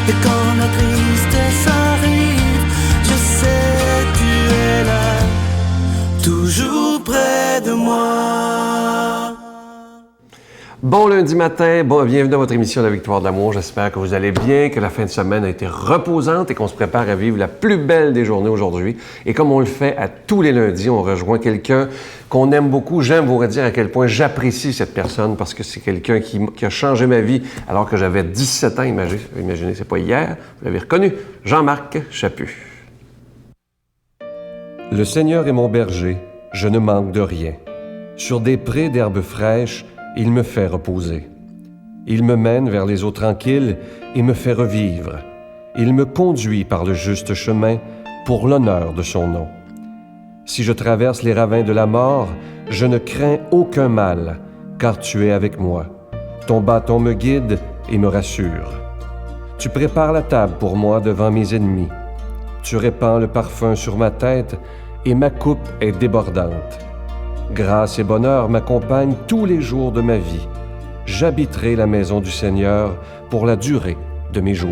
Et quand la tristesse arrive, je sais tu es là, toujours près de moi. Bon lundi matin, bienvenue dans votre émission La Victoire de l'amour. J'espère que vous allez bien, que la fin de semaine a été reposante et qu'on se prépare à vivre la plus belle des journées aujourd'hui. Et comme on le fait à tous les lundis, on rejoint quelqu'un qu'on aime beaucoup. J'aime vous redire à quel point j'apprécie cette personne parce que c'est quelqu'un qui a changé ma vie alors que j'avais 17 ans. Imaginez, c'est pas hier, vous l'avez reconnu, Jean-Marc Chaput. Le Seigneur est mon berger, je ne manque de rien. Sur des prés d'herbes fraîches, il me fait reposer. Il me mène vers les eaux tranquilles et me fait revivre. Il me conduit par le juste chemin pour l'honneur de son nom. Si je traverse les ravins de la mort, je ne crains aucun mal, car tu es avec moi. Ton bâton me guide et me rassure. Tu prépares la table pour moi devant mes ennemis. Tu répands le parfum sur ma tête et ma coupe est débordante. Grâce et bonheur m'accompagnent tous les jours de ma vie. J'habiterai la maison du Seigneur pour la durée de mes jours.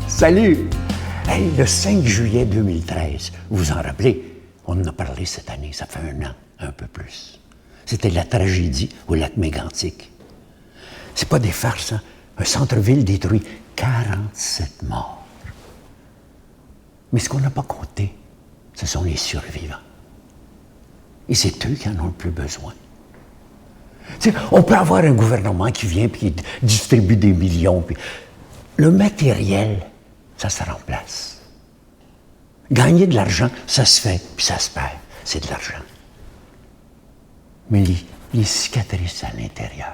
Salut! Hey, le 5 juillet 2013, vous vous en rappelez? On en a parlé cette année, ça fait un an, un peu plus. C'était la tragédie au lac Mégantic. C'est pas des farces, hein? Un centre-ville détruit, 47 morts. Mais ce qu'on n'a pas compté, ce sont les survivants. Et c'est eux qui en ont le plus besoin. T'sais, on peut avoir un gouvernement qui vient et qui distribue des millions. Puis le matériel, ça se remplace. Gagner de l'argent, ça se fait, puis ça se perd. C'est de l'argent. Mais les cicatrices à l'intérieur,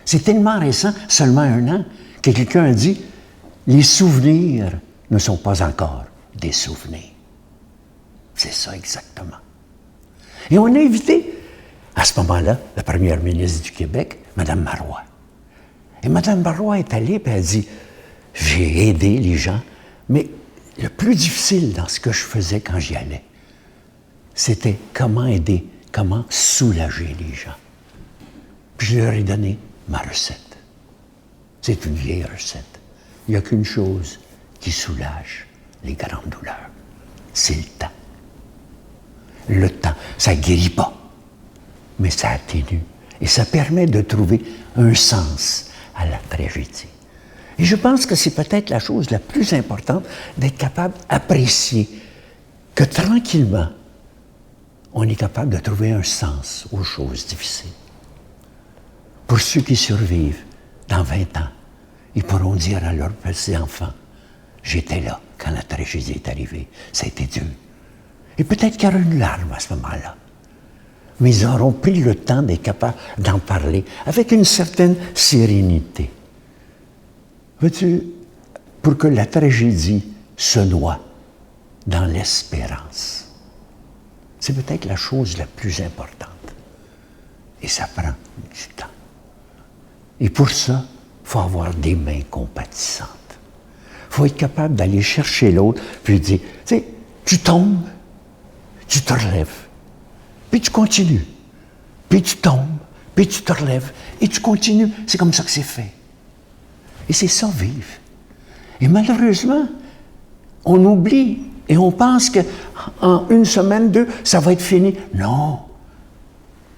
c'est tellement récent, seulement un an, que quelqu'un a dit « Les souvenirs ne sont pas encore des souvenirs. » C'est ça exactement. Et on a invité, à ce moment-là, la première ministre du Québec, Mme Marois. Et Mme Marois est allée et elle a dit « J'ai aidé les gens, mais le plus difficile dans ce que je faisais quand j'y allais, c'était comment aider, comment soulager les gens. » Puis je leur ai donné ma recette. C'est une vieille recette. Il n'y a qu'une chose qui soulage les grandes douleurs. C'est le temps. Le temps, ça ne guérit pas, mais ça atténue. Et ça permet de trouver un sens à la tragédie. Et je pense que c'est peut-être la chose la plus importante d'être capable d'apprécier que tranquillement, on est capable de trouver un sens aux choses difficiles. Pour ceux qui survivent, dans 20 ans, ils pourront dire à leurs petits-enfants « J'étais là quand la tragédie est arrivée, ça a été dur. » Et peut-être qu'il y aura une larme à ce moment-là. Mais ils auront pris le temps d'être capables d'en parler avec une certaine sérénité. Veux-tu, pour que la tragédie se noie dans l'espérance, c'est peut-être la chose la plus importante. Et ça prend du temps. Et pour ça, il faut avoir des mains compatissantes. Il faut être capable d'aller chercher l'autre, puis dire, tu sais, tu tombes, tu te relèves, puis tu continues, puis tu tombes, puis tu te relèves, et tu continues. C'est comme ça que c'est fait. Et c'est ça, vivre. Et malheureusement, on oublie et on pense qu'en une semaine, deux, ça va être fini. Non.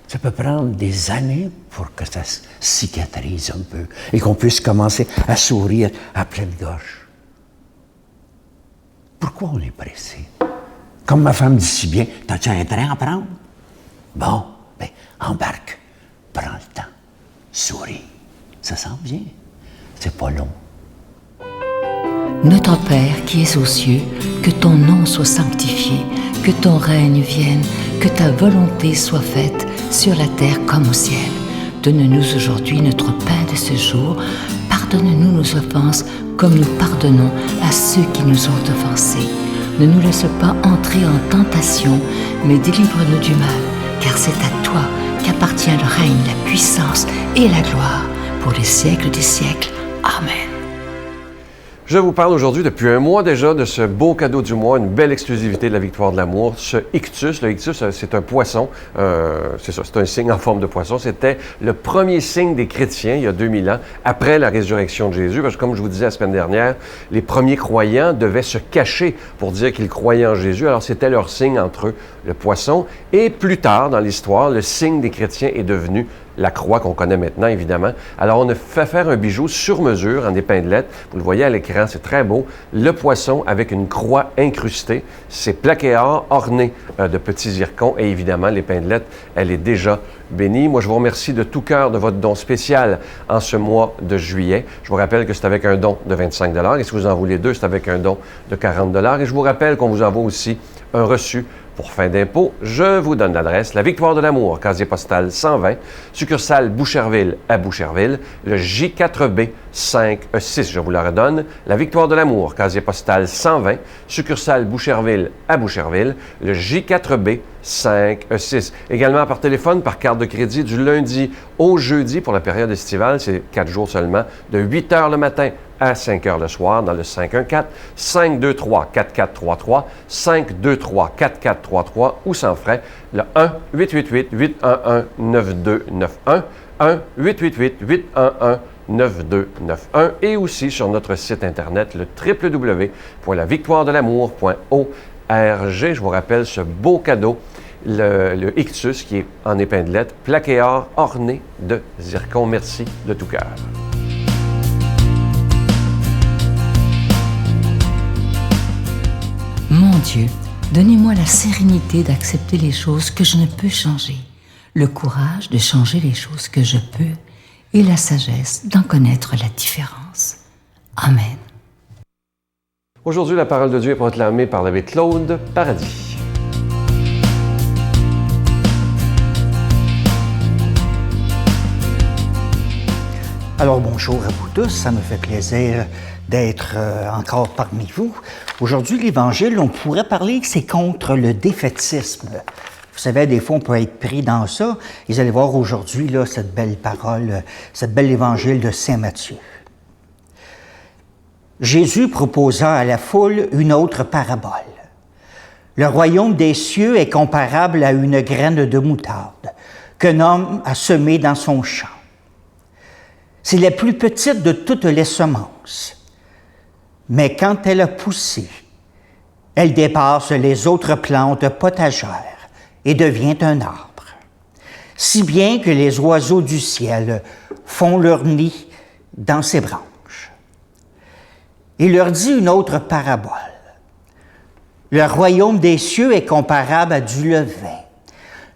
Ça peut prendre des années pour que ça se cicatrise un peu et qu'on puisse commencer à sourire à pleine gorge. Pourquoi on est pressé? Comme ma femme dit si bien, t'as-tu un train à prendre? Bon, bien, embarque, prends le temps, souris. Ça sent bien, c'est pas long. Notre Père qui es aux cieux, que ton nom soit sanctifié, que ton règne vienne, que ta volonté soit faite sur la terre comme au ciel. Donne-nous aujourd'hui notre pain de ce jour. Pardonne-nous nos offenses comme nous pardonnons à ceux qui nous ont offensés. Ne nous laisse pas entrer en tentation, mais délivre-nous du mal, car c'est à toi qu'appartient le règne, la puissance et la gloire pour les siècles des siècles. Amen. Je vous parle aujourd'hui depuis un mois déjà de ce beau cadeau du mois, une belle exclusivité de la Victoire de l'amour, ce ictus. Le ictus, c'est un poisson, c'est ça, c'est un signe en forme de poisson. C'était le premier signe des chrétiens il y a 2000 ans, après la résurrection de Jésus, parce que comme je vous disais la semaine dernière, les premiers croyants devaient se cacher pour dire qu'ils croyaient en Jésus, alors c'était leur signe entre eux, le poisson. Et plus tard dans l'histoire, le signe des chrétiens est devenu la croix qu'on connaît maintenant, évidemment. Alors, on a fait faire un bijou sur mesure en épinglette. Vous le voyez à l'écran, c'est très beau. Le poisson avec une croix incrustée. C'est plaqué or, orné de petits zircons. Et évidemment, l'épinglette, elle est déjà bénie. Moi, je vous remercie de tout cœur de votre don spécial en ce mois de juillet. Je vous rappelle que c'est avec un don de 25 $. Et si vous en voulez deux, c'est avec un don de 40 $. Et je vous rappelle qu'on vous envoie aussi un reçu pour fin d'impôt. Je vous donne l'adresse, la Victoire de l'amour, casier postal 120, succursale Boucherville à Boucherville, le J4B 5E6. Je vous la redonne, la Victoire de l'amour, casier postal 120, succursale Boucherville à Boucherville, le J4B 5E6. Également par téléphone, par carte de crédit du lundi au jeudi pour la période estivale, c'est 4 jours seulement, de 8 h le matin à 5 h le soir dans le 514-523-4433, 523-4433 ou sans frais, le 1-888-811-9291, 1-888-811-9291 et aussi sur notre site internet, le www.lavictoiredelamour.org. Je vous rappelle ce beau cadeau, le ictus qui est en épinglette, plaqué or, orné de zircon. Merci de tout cœur. Mon Dieu, donnez-moi la sérénité d'accepter les choses que je ne peux changer, le courage de changer les choses que je peux et la sagesse d'en connaître la différence. Amen. Aujourd'hui, la parole de Dieu est proclamée par l'abbé Claude Paradis. Alors bonjour à vous tous, ça me fait plaisir d'être encore parmi vous. Aujourd'hui, l'Évangile, on pourrait parler que c'est contre le défaitisme. Vous savez, des fois, on peut être pris dans ça. Vous allez voir aujourd'hui là, cette belle parole, cette belle Évangile de Saint Matthieu. Jésus proposa à la foule une autre parabole. Le royaume des cieux est comparable à une graine de moutarde qu'un homme a semée dans son champ. C'est la plus petite de toutes les semences. Mais quand elle a poussé, elle dépasse les autres plantes potagères et devient un arbre. Si bien que les oiseaux du ciel font leur nid dans ses branches. Il leur dit une autre parabole. Le royaume des cieux est comparable à du levain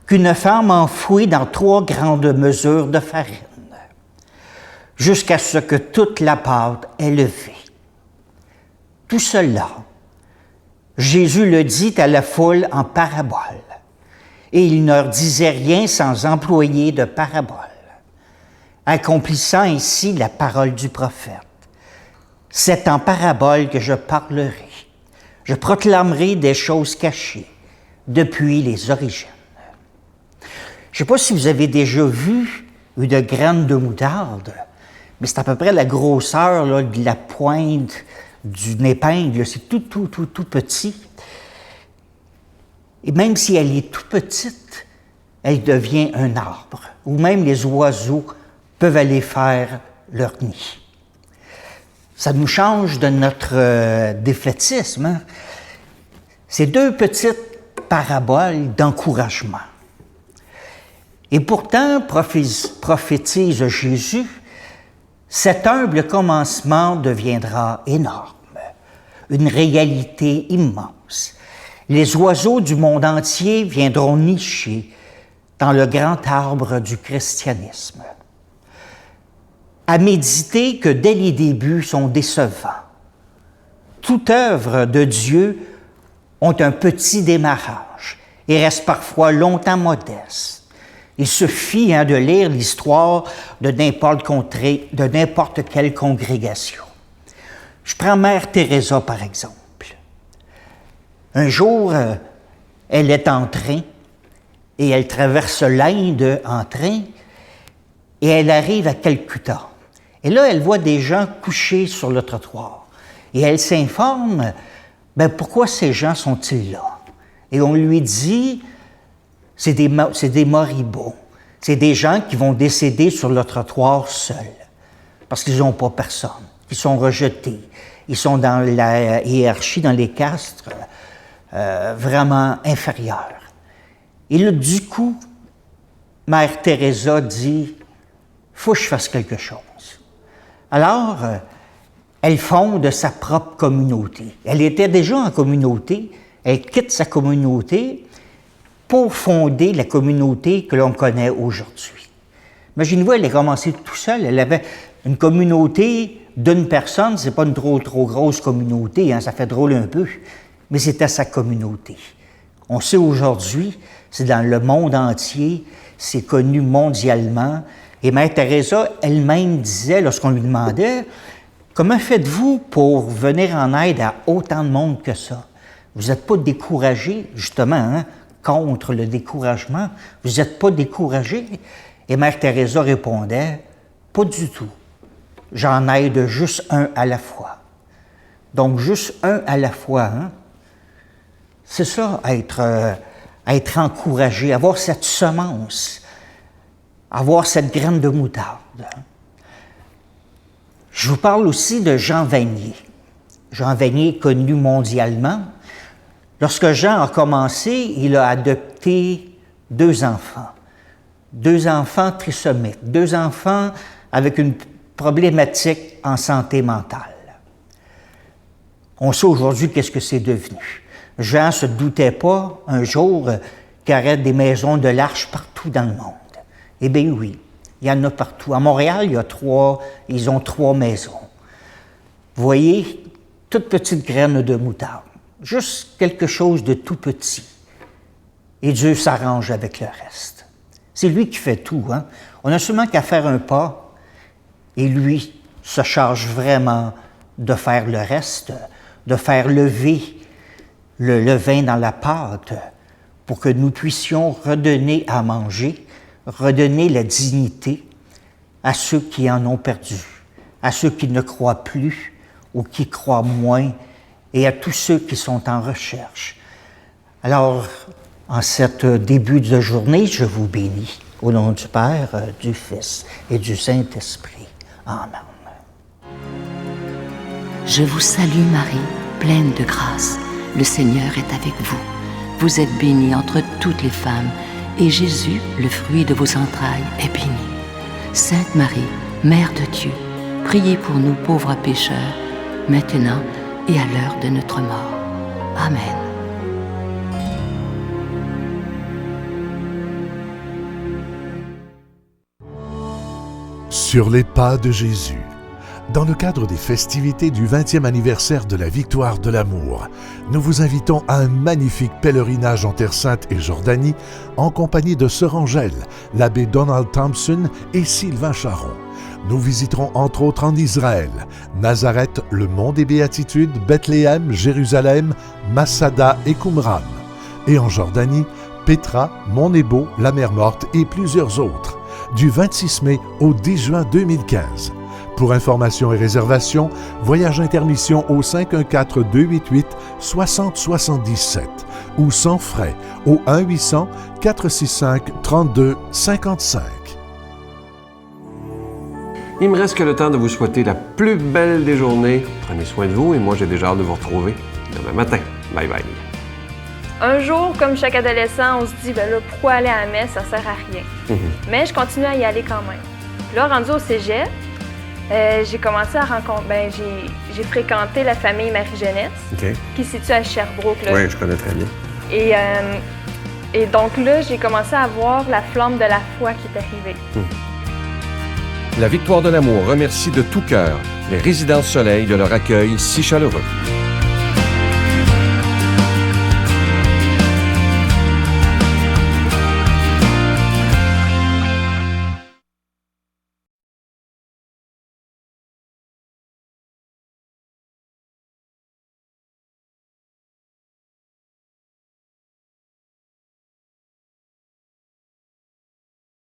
qu'une femme enfouit dans 3 grandes mesures de farine, jusqu'à ce que toute la pâte est levée. Tout cela, Jésus le dit à la foule en parabole, et il ne leur disait rien sans employer de parabole, accomplissant ainsi la parole du prophète. C'est en parabole que je parlerai, je proclamerai des choses cachées depuis les origines. Je ne sais pas si vous avez déjà vu une graine de moutarde, mais c'est à peu près la grosseur là, de la pointe d'une épingle. C'est tout petit. Et même si elle est tout petite, elle devient un arbre, où même les oiseaux peuvent aller faire leur nid. Ça nous change de notre défaitisme. Hein? C'est 2 petites paraboles d'encouragement. Et pourtant, prophétise Jésus, cet humble commencement deviendra énorme, une réalité immense. Les oiseaux du monde entier viendront nicher dans le grand arbre du christianisme. À méditer que dès les débuts sont décevants. Toute œuvre de Dieu ont un petit démarrage et restent parfois longtemps modestes. Il suffit de lire l'histoire de n'importe quelle congrégation. Je prends Mère Teresa, par exemple. Un jour, elle est en train et elle traverse l'Inde en train et elle arrive à Calcutta. Et là, elle voit des gens couchés sur le trottoir. Et elle s'informe, pourquoi ces gens sont-ils là? Et on lui dit, c'est des moribonds. C'est des gens qui vont décéder sur le trottoir seuls, parce qu'ils n'ont pas personne. Ils sont rejetés. Ils sont dans la hiérarchie, dans les castes, vraiment inférieurs. Et là, du coup, Mère Teresa dit, « faut que je fasse quelque chose ». Alors, elle fonde sa propre communauté. Elle était déjà en communauté, elle quitte sa communauté pour fonder la communauté que l'on connaît aujourd'hui. Imaginez-vous, elle a commencé tout seule, elle avait une communauté d'une personne, c'est pas une trop grosse communauté, ça fait drôle un peu, mais c'était sa communauté. On sait aujourd'hui, c'est dans le monde entier, c'est connu mondialement, et Mère Teresa elle-même disait, lorsqu'on lui demandait, « Comment faites-vous pour venir en aide à autant de monde que ça? Vous n'êtes pas découragé, justement, contre le découragement, vous n'êtes pas découragé? » Et Mère Teresa répondait, « Pas du tout. J'en aide juste un à la fois. » Donc, juste un à la fois, c'est ça, être encouragé, avoir cette semence, avoir cette graine de moutarde. Je vous parle aussi de Jean Vanier. Jean Vanier, connu mondialement. Lorsque Jean a commencé, il a adopté 2 enfants. 2 enfants trisomiques, 2 enfants avec une problématique en santé mentale. On sait aujourd'hui qu'est-ce que c'est devenu. Jean ne se doutait pas un jour qu'il y aurait des maisons de l'Arche partout dans le monde. Eh bien oui, il y en a partout. À Montréal, ils ont 3 maisons. Vous voyez, toute petite graine de moutarde. Juste quelque chose de tout petit. Et Dieu s'arrange avec le reste. C'est lui qui fait tout. On n'a seulement qu'à faire un pas, et lui se charge vraiment de faire le reste, de faire lever le levain dans la pâte pour que nous puissions redonner à manger, redonner la dignité à ceux qui en ont perdu, à ceux qui ne croient plus ou qui croient moins, et à tous ceux qui sont en recherche. Alors, en cet début de journée, je vous bénis, au nom du Père, du Fils et du Saint-Esprit. Amen. Je vous salue Marie, pleine de grâce. Le Seigneur est avec vous. Vous êtes bénie entre toutes les femmes, et Jésus, le fruit de vos entrailles, est béni. Sainte Marie, Mère de Dieu, priez pour nous pauvres pécheurs, maintenant et à l'heure de notre mort. Amen. Sur les pas de Jésus. Dans le cadre des festivités du 20e anniversaire de la victoire de l'amour, nous vous invitons à un magnifique pèlerinage en Terre Sainte et Jordanie en compagnie de Sœur Angèle, l'abbé Donald Thompson et Sylvain Charon. Nous visiterons entre autres en Israël, Nazareth, le Mont des Béatitudes, Bethléem, Jérusalem, Masada et Qumran. Et en Jordanie, Pétra, Mont Nebo, la Mer Morte et plusieurs autres, du 26 mai au 10 juin 2015. Pour informations et réservations, Voyage Intermission au 514-288-6077 ou sans frais au 1-800-465-3255. Il me reste que le temps de vous souhaiter la plus belle des journées. Prenez soin de vous et moi j'ai déjà hâte de vous retrouver demain matin. Bye bye. Un jour, comme chaque adolescent, on se dit, pourquoi aller à la messe, ça sert à rien. Mais je continue à y aller quand même. Puis là, rendu au cégep, j'ai commencé à rencontrer, j'ai fréquenté la famille Marie-Jeunesse, qui se situe à Sherbrooke. Oui, je connais très bien. Et donc là, j'ai commencé à voir la flamme de la foi qui est arrivée. La Victoire de l'amour remercie de tout cœur les Résidences Soleil de leur accueil si chaleureux.